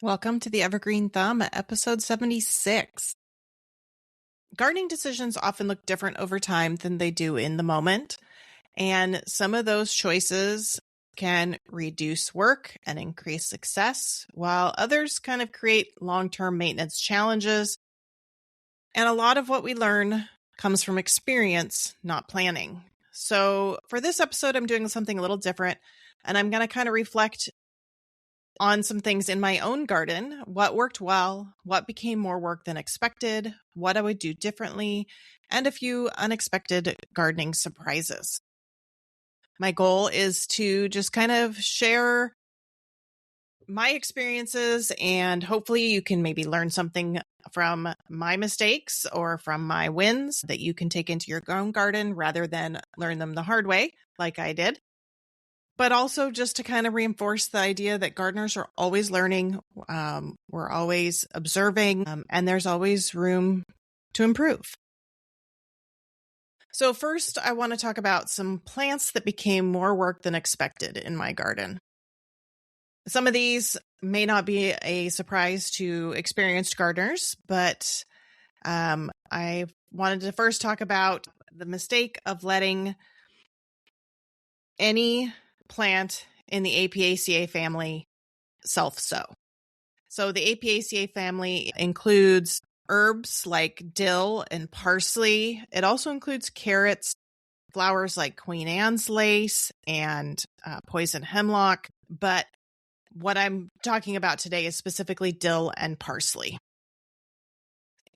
Welcome to the Evergreen Thumb, episode 76. Gardening decisions often look different over time than they do in the moment, and some of those choices can reduce work and increase success, while others kind of create long-term maintenance challenges. And a lot of what we learn comes from experience, not planning. So for this episode, I'm doing something a little different, and I'm going to kind of reflect on some things in my own garden, what worked well, what became more work than expected, what I would do differently, and a few unexpected gardening surprises. My goal is to just kind of share my experiences, and hopefully you can maybe learn something from my mistakes or from my wins that you can take into your own garden rather than learn them the hard way like I did. But also just to kind of reinforce the idea that gardeners are always learning, we're always observing, and there's always room to improve. So first, I want to talk about some plants that became more work than expected in my garden. Some of these may not be a surprise to experienced gardeners, but I wanted to first talk about the mistake of letting any plant in the Apiaceae family self-sow. So the Apiaceae family includes herbs like dill and parsley. It also includes carrots, flowers like Queen Anne's lace, and poison hemlock. But what I'm talking about today is specifically dill and parsley.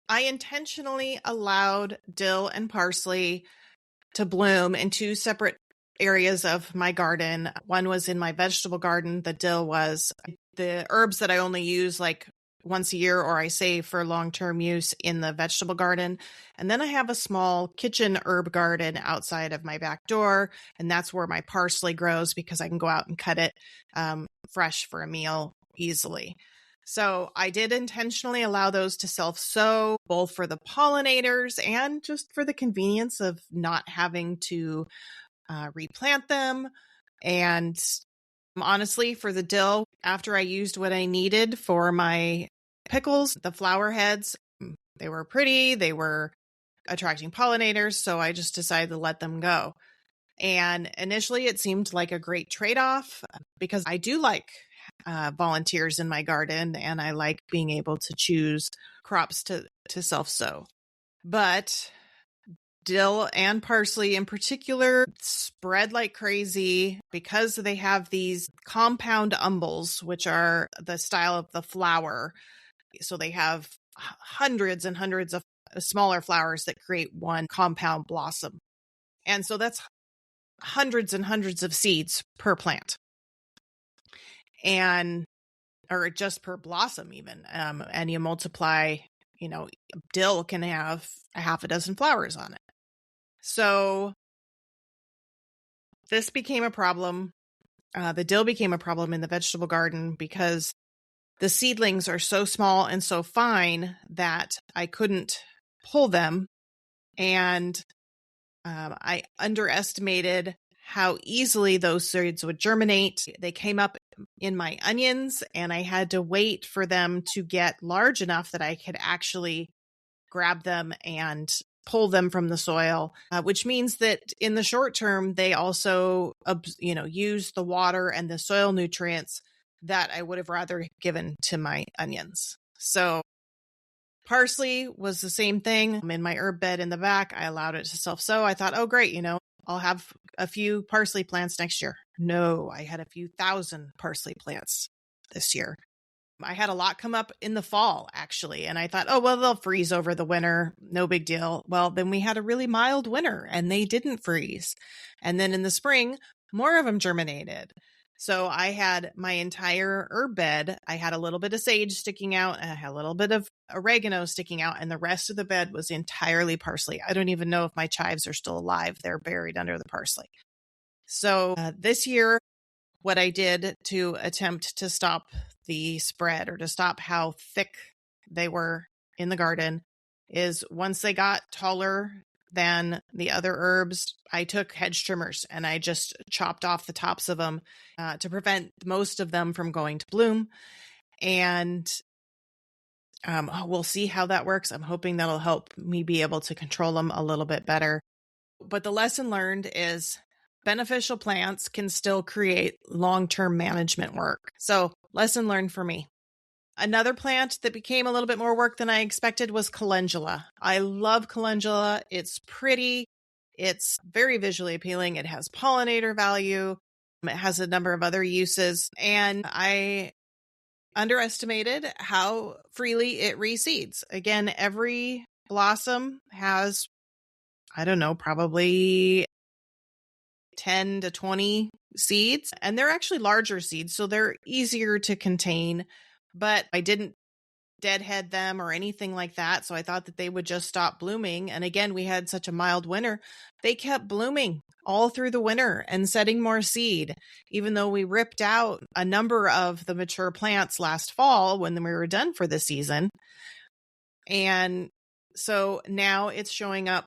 I intentionally allowed dill and parsley to bloom in two separate areas of my garden. One was in my vegetable garden. The dill was the herbs that I only use like once a year or I save for long-term use in the vegetable garden. And then I have a small kitchen herb garden outside of my back door. And that's where my parsley grows because I can go out and cut it fresh for a meal easily. So I did intentionally allow those to self-sow, both for the pollinators and just for the convenience of not having to replant them. And honestly, for the dill, after I used what I needed for my pickles, the flower heads, they were pretty, they were attracting pollinators, so I just decided to let them go. And initially, it seemed like a great trade-off because I do like volunteers in my garden, and I like being able to choose crops to self-sow. But dill and parsley in particular spread like crazy because they have these compound umbels, which are the style of the flower. So they have hundreds and hundreds of smaller flowers that create one compound blossom. And so that's hundreds and hundreds of seeds per plant. Or just per blossom even. And you multiply, dill can have a half a dozen flowers on it. So this became a problem. The dill became a problem in the vegetable garden because the seedlings are so small and so fine that I couldn't pull them. And I underestimated how easily those seeds would germinate. They came up in my onions, and I had to wait for them to get large enough that I could actually grab them and pull them from the soil, which means that in the short term, they also, use the water and the soil nutrients that I would have rather given to my onions. So parsley was the same thing. In my herb bed in the back, I allowed it to self-sow. I thought, oh, great, I'll have a few parsley plants next year. No, I had a few thousand parsley plants this year. I had a lot come up in the fall, actually, and I thought, oh, well, they'll freeze over the winter. No big deal. Well, then we had a really mild winter, and they didn't freeze. And then in the spring, more of them germinated. So I had my entire herb bed. I had a little bit of sage sticking out, and I had a little bit of oregano sticking out, and the rest of the bed was entirely parsley. I don't even know if my chives are still alive. They're buried under the parsley. So this year, what I did to attempt to stop the spread or to stop how thick they were in the garden is once they got taller than the other herbs, I took hedge trimmers and I just chopped off the tops of them to prevent most of them from going to bloom. And we'll see how that works. I'm hoping that'll help me be able to control them a little bit better. But the lesson learned is beneficial plants can still create long-term management work. So lesson learned for me. Another plant that became a little bit more work than I expected was calendula. I love calendula. It's pretty. It's very visually appealing. It has pollinator value. It has a number of other uses. And I underestimated how freely it reseeds. Again, every blossom has, I don't know, probably 10 to 20 seeds. And they're actually larger seeds, so they're easier to contain. But I didn't deadhead them or anything like that. So I thought that they would just stop blooming. And again, we had such a mild winter. They kept blooming all through the winter and setting more seed, even though we ripped out a number of the mature plants last fall when we were done for the season. And so now it's showing up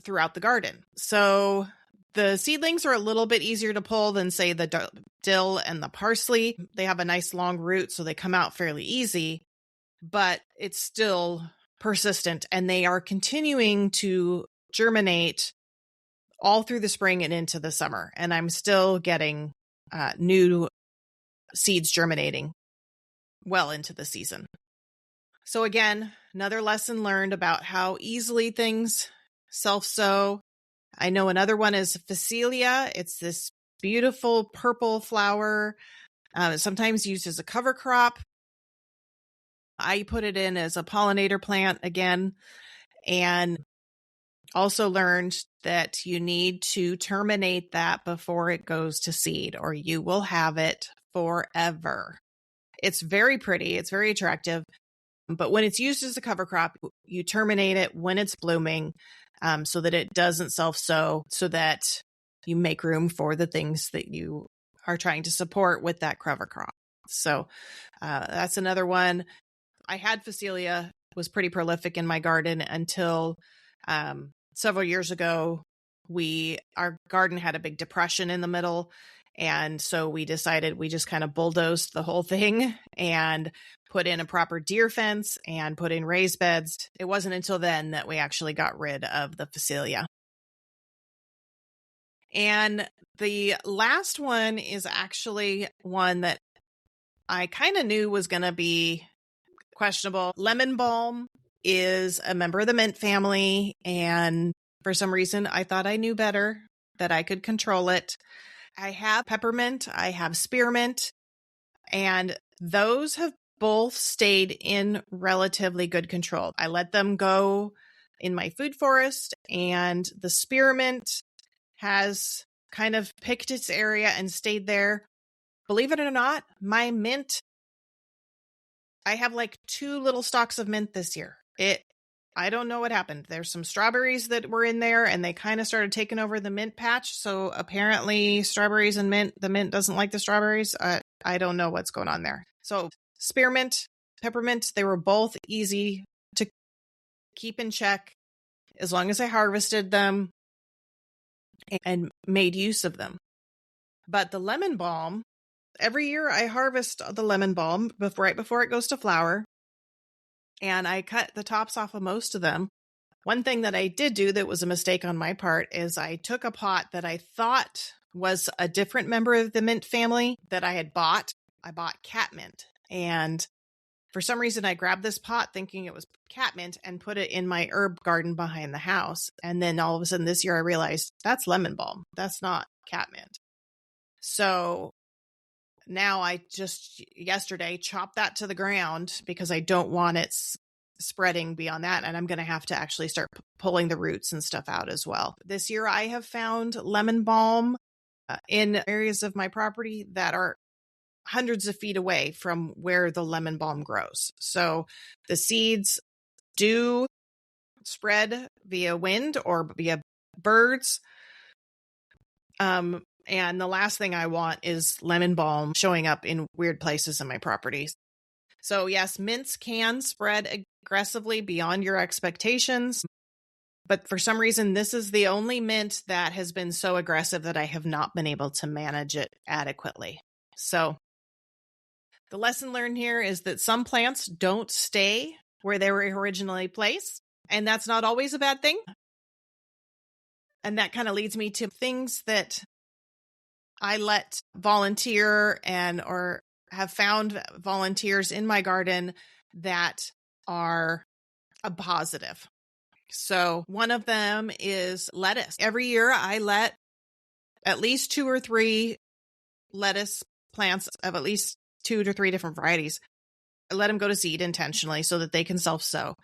throughout the garden. So the seedlings are a little bit easier to pull than, say, the dill and the parsley. They have a nice long root, so they come out fairly easy, but it's still persistent, and they are continuing to germinate all through the spring and into the summer. And I'm still getting new seeds germinating well into the season. So again, another lesson learned about how easily things self-sow. I know another one is Phacelia. It's this beautiful purple flower, sometimes used as a cover crop. I put it in as a pollinator plant again, and also learned that you need to terminate that before it goes to seed, or you will have it forever. It's very pretty. It's very attractive. But when it's used as a cover crop, you terminate it when it's blooming, so that it doesn't self-sow, so that you make room for the things that you are trying to support with that cover crop. So that's another one. I had Phacelia, was pretty prolific in my garden until several years ago. Our garden had a big depression in the middle. And so we decided we just kind of bulldozed the whole thing and put in a proper deer fence and put in raised beds. It wasn't until then that we actually got rid of the Phacelia. And the last one is actually one that I kind of knew was going to be questionable. Lemon balm is a member of the mint family, and for some reason I thought I knew better, that I could control it. I have peppermint, I have spearmint, and those have both stayed in relatively good control. I let them go in my food forest, and the spearmint has kind of picked its area and stayed there. Believe it or not, my mint, I have like 2 little stalks of mint this year. I don't know what happened. There's some strawberries that were in there, and they kind of started taking over the mint patch. So apparently strawberries and mint, the mint doesn't like the strawberries. I don't know what's going on there. So spearmint, peppermint, they were both easy to keep in check as long as I harvested them and made use of them. But the lemon balm, every year I harvest the lemon balm right before it goes to flower. And I cut the tops off of most of them. One thing that I did do that was a mistake on my part is I took a pot that I thought was a different member of the mint family that I had bought. I bought catmint. And for some reason, I grabbed this pot thinking it was catmint and put it in my herb garden behind the house. And then all of a sudden this year, I realized that's lemon balm. That's not catmint. So now I just yesterday chopped that to the ground because I don't want it spreading beyond that. And I'm going to have to actually start pulling the roots and stuff out as well. This year I have found lemon balm in areas of my property that are hundreds of feet away from where the lemon balm grows. So the seeds do spread via wind or via birds. And the last thing I want is lemon balm showing up in weird places in my properties. So yes, mints can spread aggressively beyond your expectations. But for some reason, this is the only mint that has been so aggressive that I have not been able to manage it adequately. So The lesson learned here is that some plants don't stay where they were originally placed, and that's not always a bad thing. And that kind of leads me to things that I let volunteer or have found volunteers in my garden that are a positive. So one of them is lettuce. Every year I let at least 2 or 3 lettuce plants of at least 2 to 3 different varieties. I let them go to seed intentionally so that they can self-sow.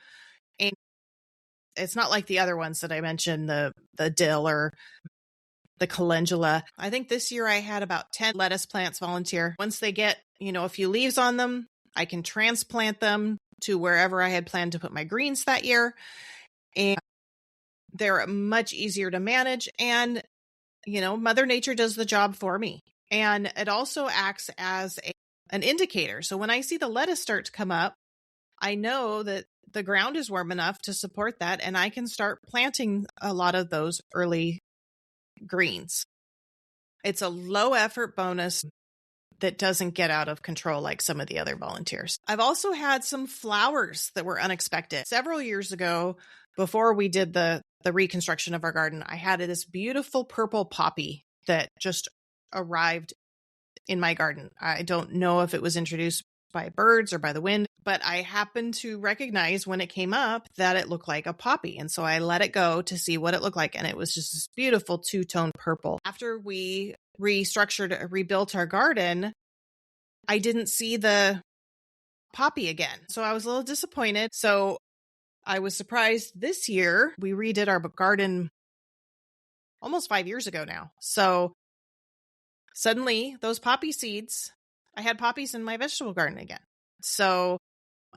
And it's not like the other ones that I mentioned, the dill or the calendula. I think this year I had about 10 lettuce plants volunteer. Once they get, a few leaves on them, I can transplant them to wherever I had planned to put my greens that year. And they're much easier to manage. And, Mother Nature does the job for me. And it also acts as an indicator. So when I see the lettuce start to come up, I know that the ground is warm enough to support that, and I can start planting a lot of those early greens. It's a low effort bonus that doesn't get out of control like some of the other volunteers. I've also had some flowers that were unexpected. Several years ago, before we did the reconstruction of our garden, I had this beautiful purple poppy that just arrived in my garden. I don't know if it was introduced by birds or by the wind, but I happened to recognize when it came up that it looked like a poppy. And so I let it go to see what it looked like. And it was just this beautiful 2-tone purple. After we rebuilt our garden, I didn't see the poppy again. So I was a little disappointed. So I was surprised this year. We redid our garden almost 5 years ago now. So suddenly those poppy seeds, I had poppies in my vegetable garden again. So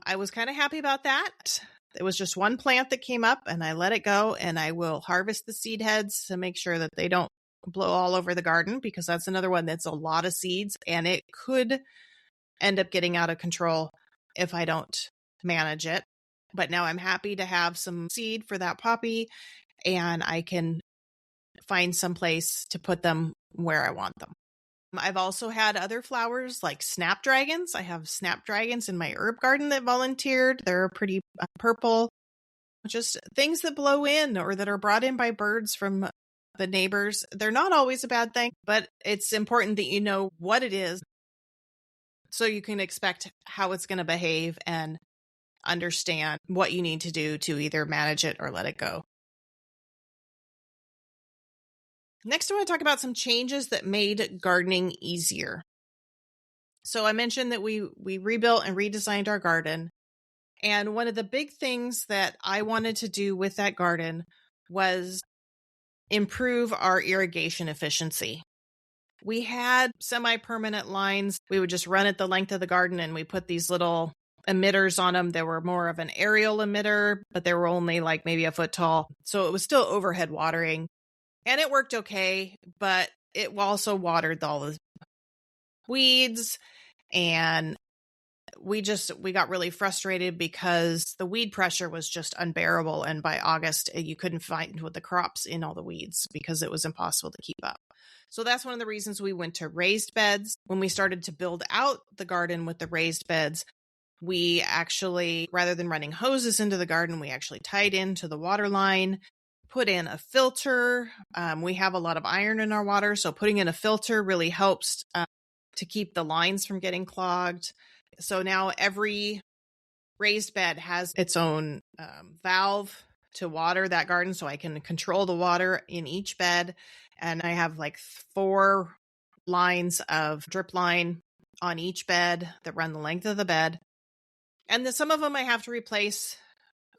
I was kind of happy about that. It was just one plant that came up and I let it go, and I will harvest the seed heads to make sure that they don't blow all over the garden, because that's another one that's a lot of seeds and it could end up getting out of control if I don't manage it. But now I'm happy to have some seed for that poppy, and I can find some place to put them where I want them. I've also had other flowers like snapdragons. I have snapdragons in my herb garden that volunteered. They're pretty purple. Just things that blow in or that are brought in by birds from the neighbors. They're not always a bad thing, but it's important that you know what it is so you can expect how it's going to behave and understand what you need to do to either manage it or let it go. Next, I want to talk about some changes that made gardening easier. So I mentioned that we rebuilt and redesigned our garden. And one of the big things that I wanted to do with that garden was improve our irrigation efficiency. We had semi-permanent lines. We would just run it the length of the garden, and we put these little emitters on them. They were more of an aerial emitter, but they were only like maybe a foot tall. So it was still overhead watering. And it worked okay, but it also watered all the weeds, and we got really frustrated because the weed pressure was just unbearable. And by August, you couldn't find with the crops in all the weeds because it was impossible to keep up. So that's one of the reasons we went to raised beds. When we started to build out the garden with the raised beds, we actually, rather than running hoses into the garden, we actually tied into the water line, put in a filter. We have a lot of iron in our water, so putting in a filter really helps to keep the lines from getting clogged. So now every raised bed has its own valve to water that garden, so I can control the water in each bed. And I have like 4 lines of drip line on each bed that run the length of the bed. And some of them I have to replace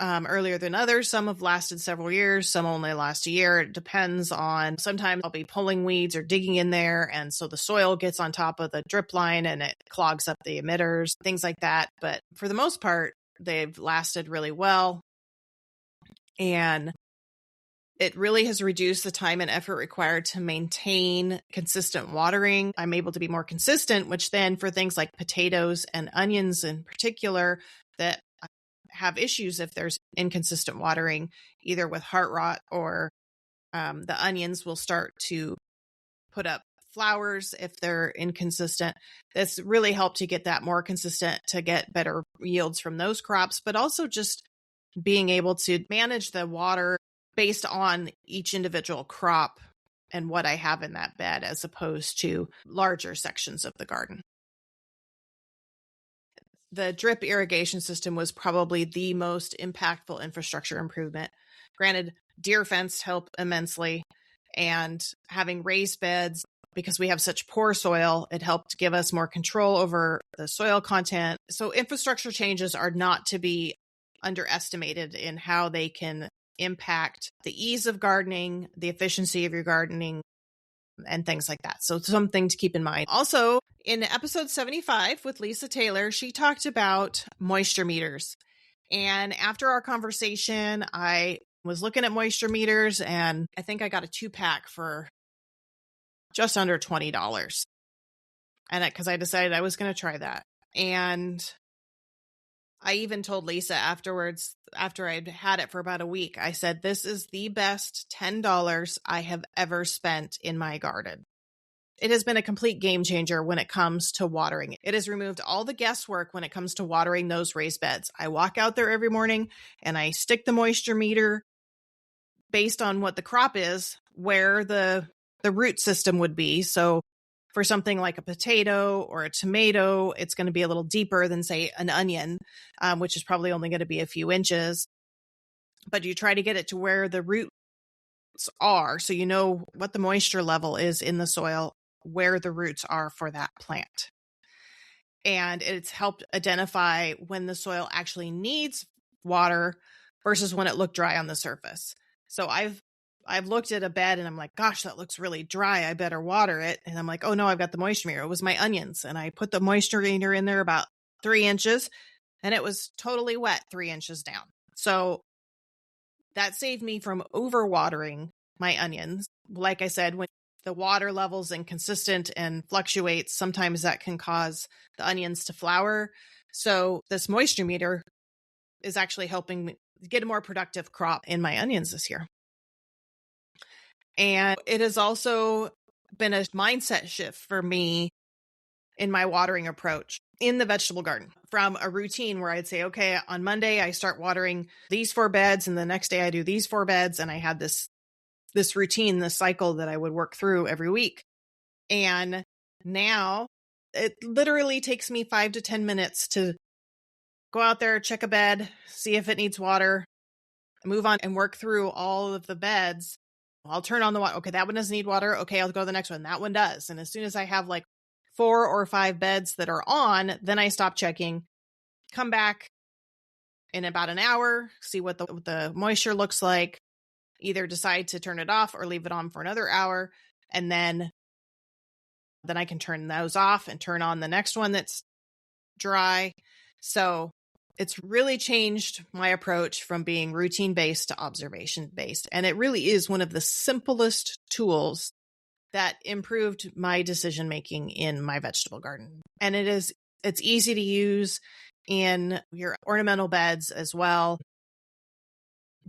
earlier than others. Some have lasted several years. Some only last a year. It depends on, sometimes I'll be pulling weeds or digging in there. And so the soil gets on top of the drip line and it clogs up the emitters, things like that. But for the most part, they've lasted really well. And it really has reduced the time and effort required to maintain consistent watering. I'm able to be more consistent, which then for things like potatoes and onions in particular that have issues if there's inconsistent watering, either with heart rot or the onions will start to put up flowers if they're inconsistent. That's really helped to get that more consistent, to get better yields from those crops, but also just being able to manage the water based on each individual crop and what I have in that bed, as opposed to larger sections of the garden. The drip irrigation system was probably the most impactful infrastructure improvement. Granted, deer fence helped immensely, and having raised beds, because we have such poor soil, it helped give us more control over the soil content. So infrastructure changes are not to be underestimated in how they can impact the ease of gardening, the efficiency of your gardening, and things like that. So something to keep in mind. Also, in episode 75 with Lisa Taylor, she talked about moisture meters. And after our conversation, I was looking at moisture meters, and I think I got a 2-pack for just under $20. And because I decided I was going to try that. And I even told Lisa afterwards, after I'd had it for about a week, I said, this is the best $10 I have ever spent in my garden. It has been a complete game changer when it comes to watering. It has removed all the guesswork when it comes to watering those raised beds. I walk out there every morning and I stick the moisture meter based on what the crop is, where the root system would be. So for something like a potato or a tomato, it's going to be a little deeper than, say, an onion, which is probably only going to be a few inches. But you try to get it to where the roots are, so you know what the moisture level is in the soil, where the roots are for that plant. And it's helped identify when the soil actually needs water versus when it looked dry on the surface. So I've looked at a bed and I'm like, gosh, that looks really dry. I better water it. And I'm like, oh no, I've got the moisture meter. It was my onions. And I put the moisture meter in there about 3 inches, and it was totally wet 3 inches down. So that saved me from overwatering my onions. Like I said, when the water level's inconsistent and fluctuates, sometimes that can cause the onions to flower. So this moisture meter is actually helping me get a more productive crop in my onions this year. And it has also been a mindset shift for me in my watering approach in the vegetable garden, from a routine where I'd say, okay, on Monday, I start watering these 4 beds, and the next day I do these 4 beds. And I had this routine, this cycle that I would work through every week. And now it literally takes me 5 to 10 minutes to go out there, check a bed, see if it needs water, move on and work through all of the beds. I'll turn on the water. Okay, that one doesn't need water. Okay, I'll go to the next one. That one does. And as soon as I have like 4 or 5 beds that are on, then I stop checking, come back in about an hour, see what the moisture looks like, either decide to turn it off or leave it on for another hour. And then I can turn those off and turn on the next one that's dry. So it's really changed my approach from being routine-based to observation-based. And it really is one of the simplest tools that improved my decision-making in my vegetable garden. And it's easy to use in your ornamental beds as well.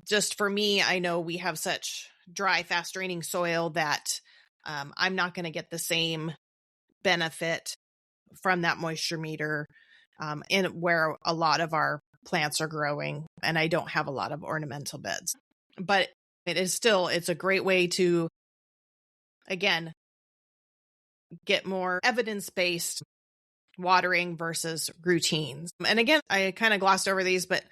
Just for me, I know we have such dry, fast-draining soil that I'm not going to get the same benefit from that moisture meter in where a lot of our plants are growing, and I don't have a lot of ornamental beds. But it's a great way to, again, get more evidence-based watering versus routines. And again, I kind of glossed over these, but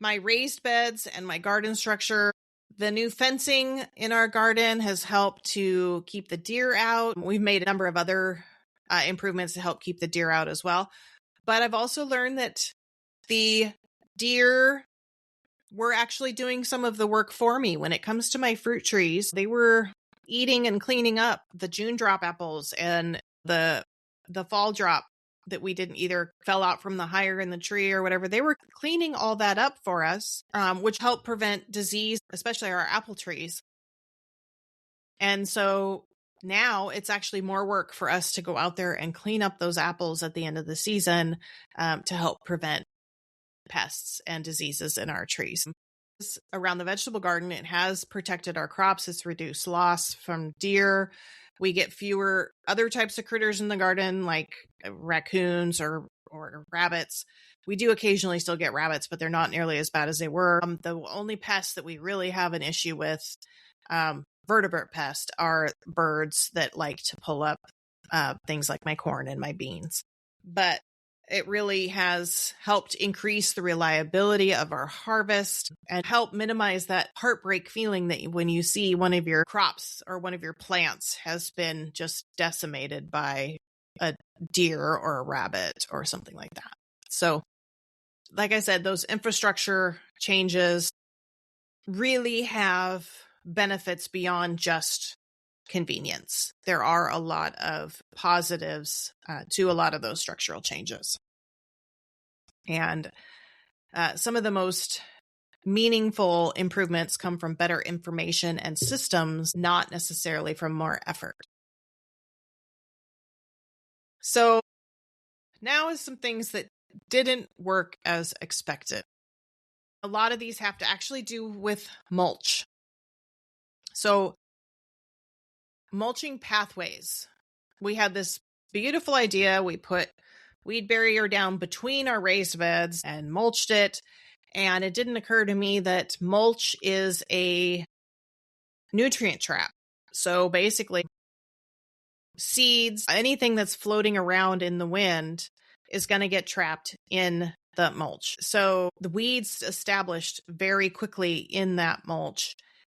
my raised beds and my garden structure, the new fencing in our garden has helped to keep the deer out. We've made a number of other improvements to help keep the deer out as well. But I've also learned that the deer were actually doing some of the work for me. When it comes to my fruit trees, they were eating and cleaning up the June drop apples and the fall drop that we didn't either fell out from the higher in the tree or whatever. They were cleaning all that up for us, which helped prevent disease, especially our apple trees. And so now it's actually more work for us to go out there and clean up those apples at the end of the season to help prevent pests and diseases in our trees. around the vegetable garden, it has protected our crops. It's reduced loss from deer. We get fewer other types of critters in the garden, like raccoons or rabbits. We do occasionally still get rabbits, but they're not nearly as bad as they were. The only pests that we really have an issue with, vertebrate pests, are birds that like to pull up things like my corn and my beans. But it really has helped increase the reliability of our harvest and help minimize that heartbreak feeling that when you see one of your crops or one of your plants has been just decimated by a deer or a rabbit or something like that. So, like I said, those infrastructure changes really have benefits beyond just convenience. There are a lot of positives to a lot of those structural changes. And some of the most meaningful improvements come from better information and systems, not necessarily from more effort. So now is some things that didn't work as expected. A lot of these have to actually do with mulch. So mulching pathways. We had this beautiful idea. We put weed barrier down between our raised beds and mulched it. And it didn't occur to me that mulch is a nutrient trap. So basically, seeds, anything that's floating around in the wind is going to get trapped in the mulch. So the weeds established very quickly in that mulch,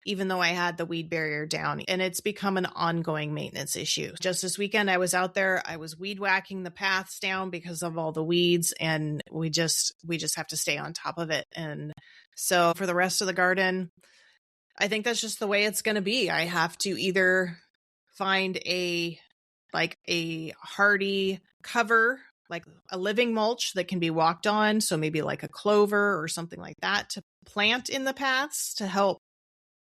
even though I had the weed barrier down, and it's become an ongoing maintenance issue. Just this weekend, I was out there, I was weed whacking the paths down because of all the weeds, and we just have to stay on top of it. And so for the rest of the garden, I think that's just the way it's going to be. I have to either find a hardy cover, like a living mulch that can be walked on. So maybe like a clover or something like that to plant in the paths to help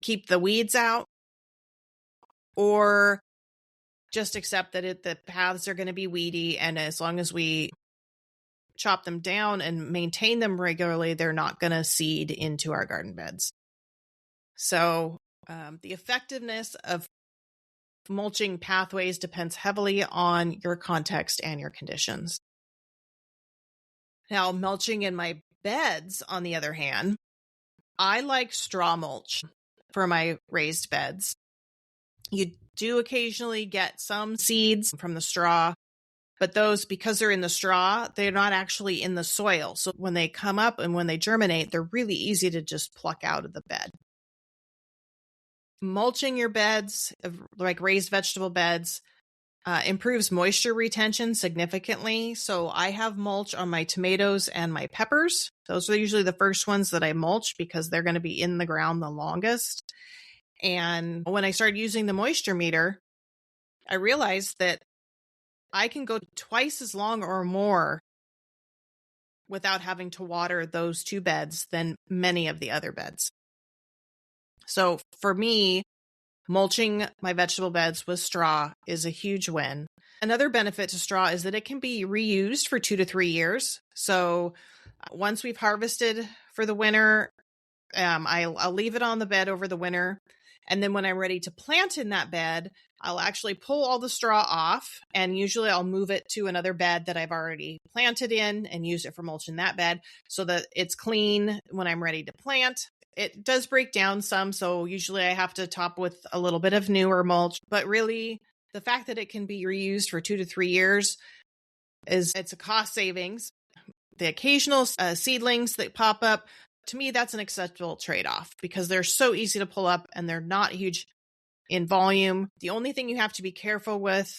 keep the weeds out, or just accept that the paths are going to be weedy. And as long as we chop them down and maintain them regularly, they're not going to seed into our garden beds. So the effectiveness of mulching pathways depends heavily on your context and your conditions. Now, mulching in my beds, on the other hand, I like straw mulch for my raised beds. You do occasionally get some seeds from the straw, but those, because they're in the straw, they're not actually in the soil. So when they come up and when they germinate, they're really easy to just pluck out of the bed. Mulching your beds, like raised vegetable beds, improves moisture retention significantly. So I have mulch on my tomatoes and my peppers. Those are usually the first ones that I mulch because they're going to be in the ground the longest. And when I started using the moisture meter, I realized that I can go twice as long or more without having to water those two beds than many of the other beds. So for me, mulching my vegetable beds with straw is a huge win. Another benefit to straw is that it can be reused for 2 to 3 years. So once we've harvested for the winter, I'll leave it on the bed over the winter. And then when I'm ready to plant in that bed, I'll actually pull all the straw off. And usually I'll move it to another bed that I've already planted in and use it for mulch in that bed so that it's clean when I'm ready to plant. It does break down some, so usually I have to top with a little bit of newer mulch. But really, the fact that it can be reused for 2 to 3 years it's a cost savings. The occasional seedlings that pop up, to me, that's an acceptable trade-off because they're so easy to pull up and they're not huge in volume. The only thing you have to be careful with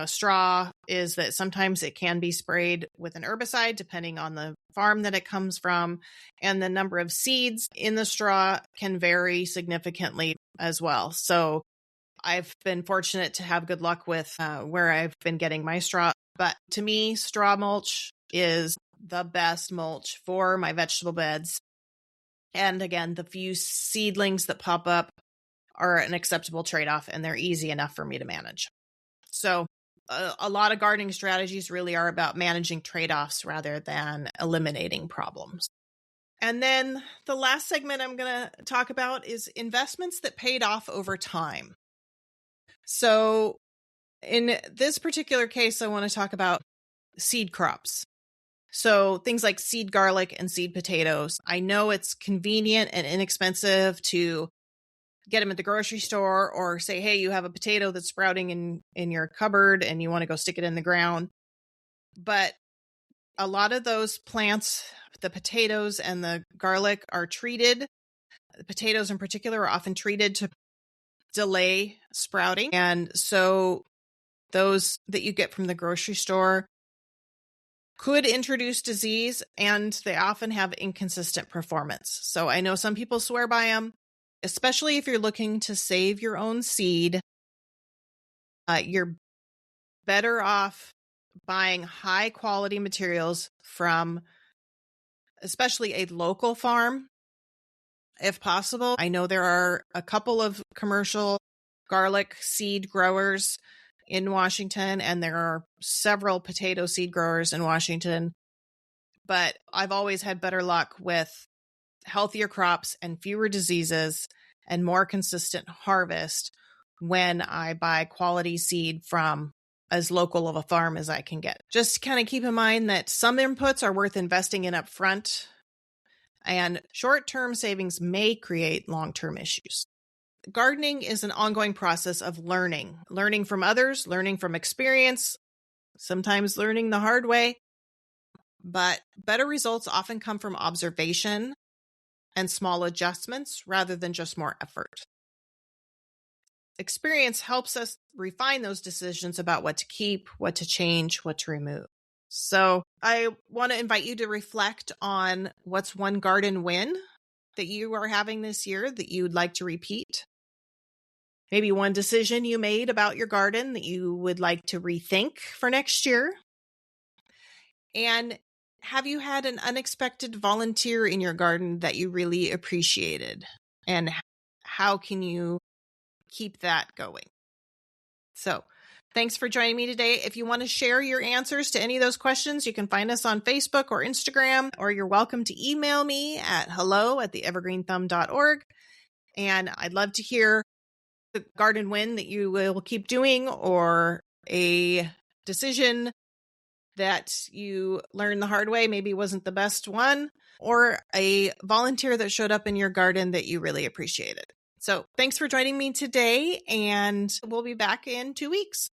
straw is that sometimes it can be sprayed with an herbicide depending on the farm that it comes from, and the number of seeds in the straw can vary significantly as well. So I've been fortunate to have good luck with where I've been getting my straw, but to me, straw mulch is the best mulch for my vegetable beds. And again, the few seedlings that pop up are an acceptable trade-off, and they're easy enough for me to manage. So a lot of gardening strategies really are about managing trade-offs rather than eliminating problems. And then the last segment I'm going to talk about is investments that paid off over time. So in this particular case, I want to talk about seed crops. So things like seed garlic and seed potatoes. I know it's convenient and inexpensive to get them at the grocery store, or say, hey, you have a potato that's sprouting in your cupboard and you want to go stick it in the ground. But a lot of those plants, the potatoes and the garlic, are treated. The potatoes in particular are often treated to delay sprouting. And so those that you get from the grocery store could introduce disease, and they often have inconsistent performance. So I know some people swear by them, especially if you're looking to save your own seed. You're better off buying high quality materials from especially a local farm, if possible. I know there are a couple of commercial garlic seed growers in Washington, and there are several potato seed growers in Washington. But I've always had better luck with healthier crops and fewer diseases and more consistent harvest when I buy quality seed from as local of a farm as I can get. Just kind of keep in mind that some inputs are worth investing in up front, and short-term savings may create long-term issues. Gardening is an ongoing process of learning from others, learning from experience, sometimes learning the hard way. But better results often come from observation and small adjustments rather than just more effort. Experience helps us refine those decisions about what to keep, what to change, what to remove. So I want to invite you to reflect on what's one garden win that you are having this year that you'd like to repeat. Maybe one decision you made about your garden that you would like to rethink for next year. And have you had an unexpected volunteer in your garden that you really appreciated? And how can you keep that going? So thanks for joining me today. If you want to share your answers to any of those questions, you can find us on Facebook or Instagram, or you're welcome to email me at hello@theevergreenthumb.org. And I'd love to hear the garden win that you will keep doing, or a decision that you learned the hard way, maybe wasn't the best one, or a volunteer that showed up in your garden that you really appreciated. So thanks for joining me today, and we'll be back in 2 weeks.